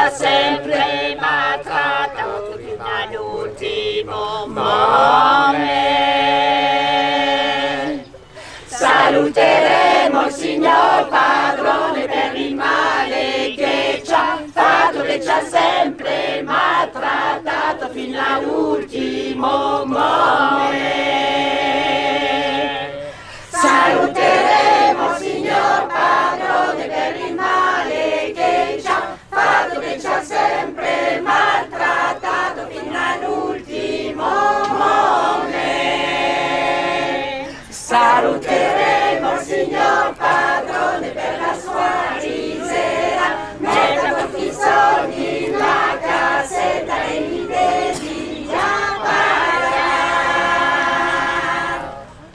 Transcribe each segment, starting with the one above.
pensa sempre, ma trattato fino all'ultimo momento. Saluteremo il signor padrone per il male che ci ha fatto, che ci ha sempre maltrattato fino all'ultimo momento. Saluteremo il signor padrone per il male che ci ha fatto, che ci ha sempre maltrattato fino all'ultimo momento. Saluteremo il signor padrone per la sua risera, metta tutti i soldi in la cassetta e li devi pagare.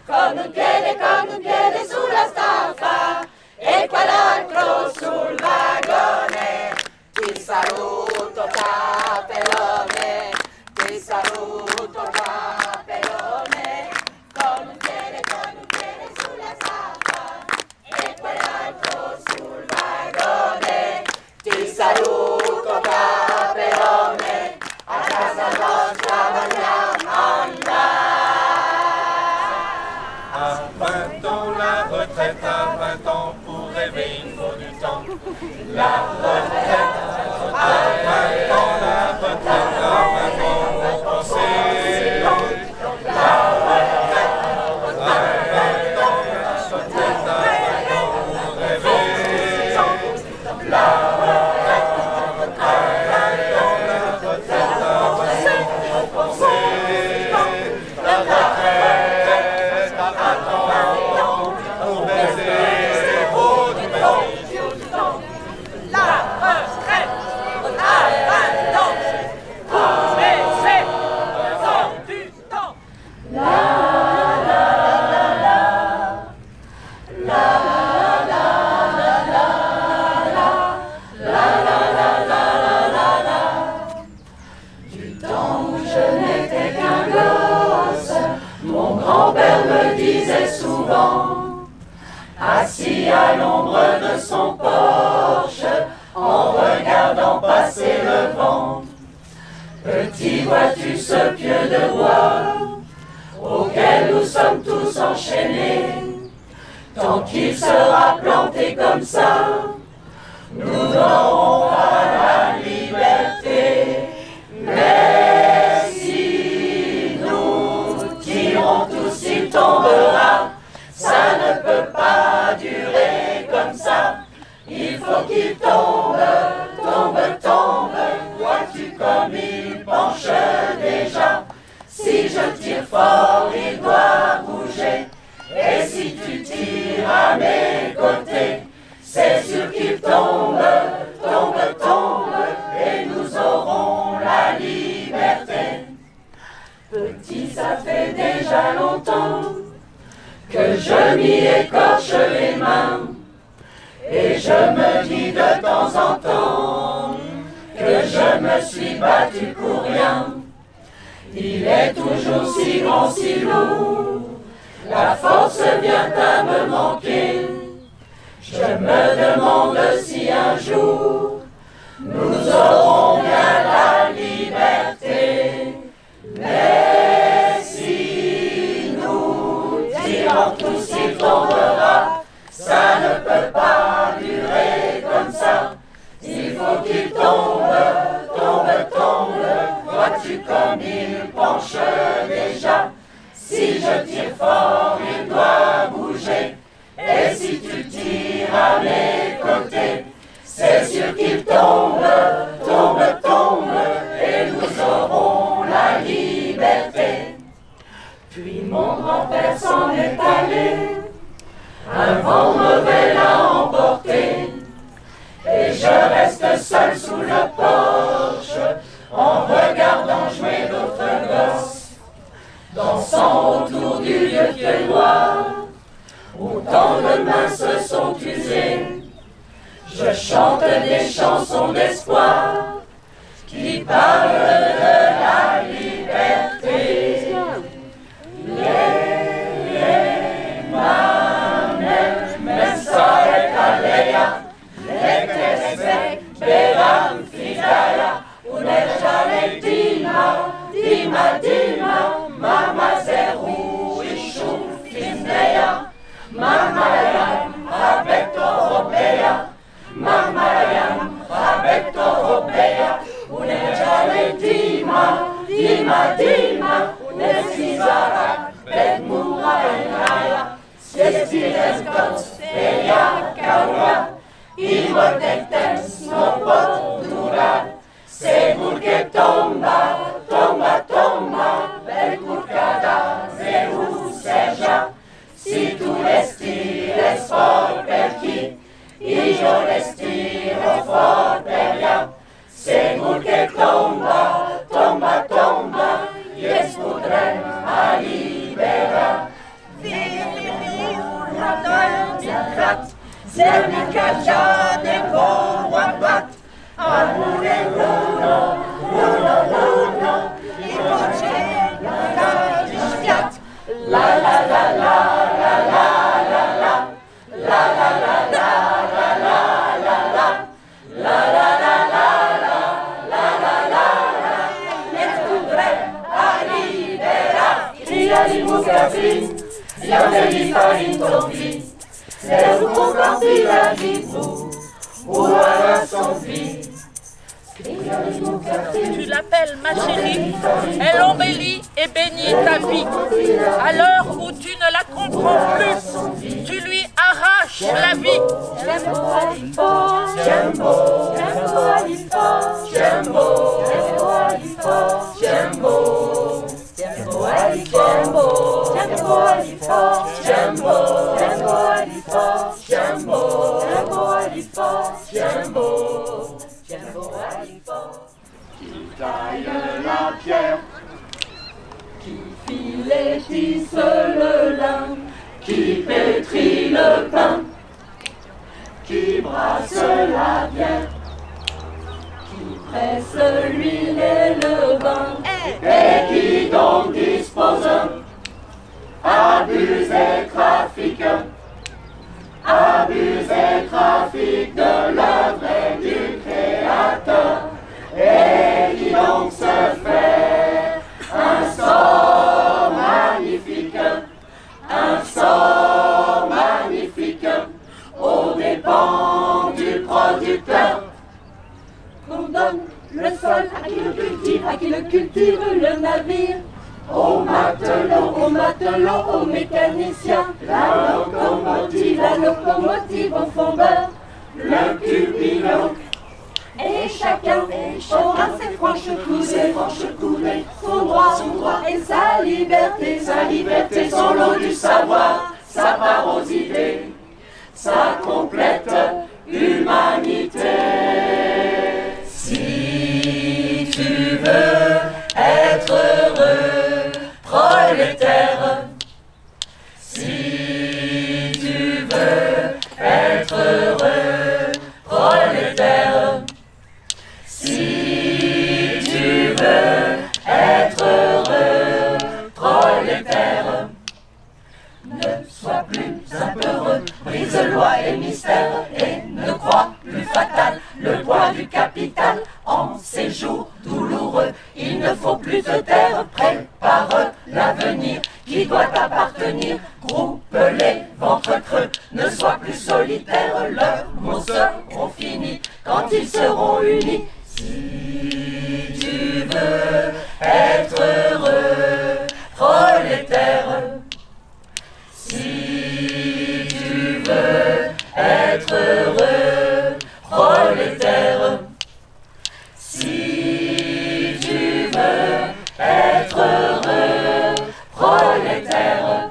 Con un piede sulla staffa e quell'altro sul vagone. Ti saluto capellone, ti saluto capellone. Con un piede sulla staffa e quell'altro sul vagone. Ti saluto capellone, a casa nostra vogliamo andare. À 20 ans la retraite, à 20 ans pour rêver il faut du temps. La retraite, à 20 ans la retraite, à 20 ans pour penser. La retraite, à 20 ans la retraite, à 20 ans pour rêver. La retraite, à 20 ans la retraite, à 20 ans pour penser. La retraite, à 20 ans pour baiser, faut du temps. La retraite à 20 ans pour baiser, faut du temps. Du temps où je n'étais qu'un gosse, mon grand-père me disait souvent, assis à l'ombre de son porche, en regardant passer le vent. Petit, vois-tu ce pieu de bois auquel nous sommes tous enchaînés? Tant qu'il sera planté comme ça, nous n'aurons pas la liberté. Mais si nous tirons tous, il tombera. Ça ne peut pas durer comme ça. Il faut qu'il tombe, tombe, tombe. Vois-tu comme il penche déjà? Si je tire fort, il doit bouger. Et si tu tires à mes côtés, c'est sûr qu'il tombe, tombe, tombe. Et nous aurons la liberté. Petit, ça fait déjà longtemps que je m'y écorche les mains. Et je me dis de temps en temps que je me suis battu pour rien. Il est toujours si grand, si lourd, la force vient à me manquer. Je me demande si un jour nous aurons bien la liberté. Mais si nous tirons tous, il tombera. Ça ne peut pas durer comme ça. Il faut qu'il tombe, tombe, tombe. Vois-tu comme il penche déjà? Si je tire fort, il doit bouger. Et si tu tires à mes côtés, c'est sûr qu'il tombe, tombe, tombe. Et nous aurons la liberté. Puis mon grand-père s'en est allé. Un vent mauvais l'a emporté. Et je reste seul sous le porche en regardant jouer d'autres gosses, dansant autour du vieux pied-noir où tant de mains se sont usées. Je chante des chansons d'espoir qui parlent de la liberté. Beram Siestiles Gods, Peria, Kaura, Imotectens, no pot durar. Segur que tomba, tomba, tomba, per curcada, Zeus serja. Si tu l'estires fort per qui, i jo l'estiro fort per lla. Segur que tomba, tomba, tomba, i es podrem alliberar. Zermica de Boabat, Amore Runo, Runo, Runo, i Poce, la Disfiat, la la la la la la la la, la la la la la la la la, la la la la la la la, es podrem alliberar. Tria di Mucafin, Yameli Farin Tombi, c'est vous concorder la vie ou à son fils. Tu l'appelles ma chérie, elle embellit et bénit ta vie. À l'heure où tu ne la comprends plus, tu lui arraches la vie. Jumbo Alipo, Jumbo, Jumbo Alipo, Jumbo, Jumbo Alipo, Jumbo, Jumbo Alipo, Jumbo Alipo, Jumbo, Jumbo Alipo, Jumbo, Jumbo Alipo, Jumbo, Jumbo Alipo. Qui taille la pierre, qui filetisse le lin, qui pétrit le pain, qui brasse la bière, qui presse l'huile et le vin, et qui donc dispose, abuse et trafique de l'œuvre et du Créateur, et qui donc se fait un sort magnifique, aux dépens du producteur. Qu'on donne le sol à qui le cultive le navire, au matelot, au mécanicien, la locomotive au fondeur, le cubiloque. Et chacun aura ses franches coudées, son droit et sa liberté, son lot du savoir, sa part aux idées, sa complète humanité. Si tu veux être heureux, prolétaire, si tu veux être heureux, prolétaire, si tu veux être heureux, prolétaire, ne sois plus impeureux, brise loi et mystère, et ne crois plus fatal le poids du capital. En ces jours douloureux, il ne faut plus te taire, prépare l'avenir qui doit t'appartenir. Groupe les ventres creux, ne sois plus solitaire, leurs mots seront finis quand ils seront unis. Si tu veux être heureux, prolétaire, si tu veux être heureux, prolétaire, si tu veux être heureux, prolétaire,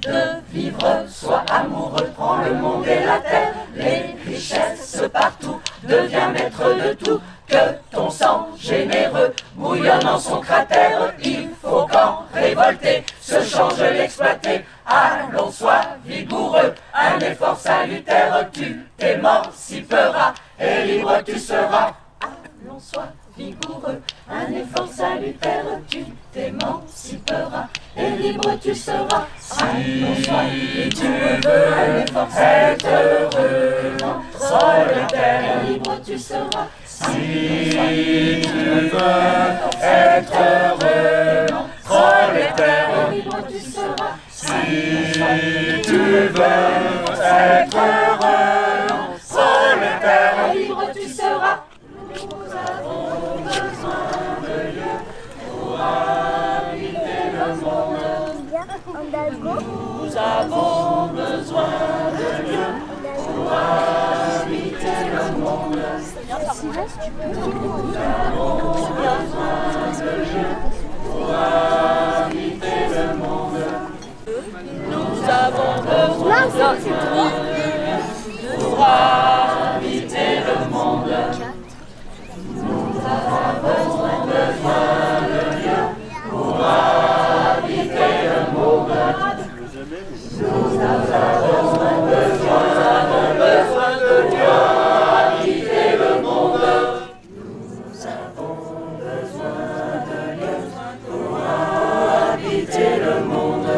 de vivre, sois amoureux, prends le monde et la terre, les richesses partout, deviens maître de tout, que ton sang généreux bouillonne en son cratère. Il faut qu'en révolté se change l'exploité. Allons, sois vigoureux, un effort salutaire, tu t'émanciperas et libre tu seras. Allons, sois vigoureux, un effort salutaire, tu t'émanciperas et libre tu seras. Allons, sois vigoureux, un effort salutaire, solitaire et libre tu seras. Si tu veux être heureux, prolétaire, et libre tu seras. Si tu veux être heureux, prolétaire, et libre tu seras. Nous avons besoin de Dieu pour habiter le monde. Nous avons besoin de Dieu pour habiter le monde. Nous avons besoin de Dieu pour habiter le monde. Nous avons besoin de Dieu pour habiter le monde. Nous avons besoin de Dieu pour habiter le monde. Nous avons besoin de Dieu pour habiter le monde. Nous avons besoin de Dieu pour habiter le monde.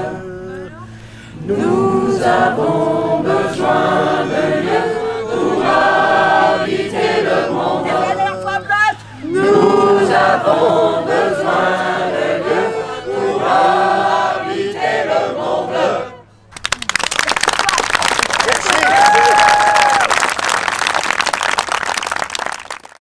Nous avons besoin de Dieu pour habiter le monde. Nous avons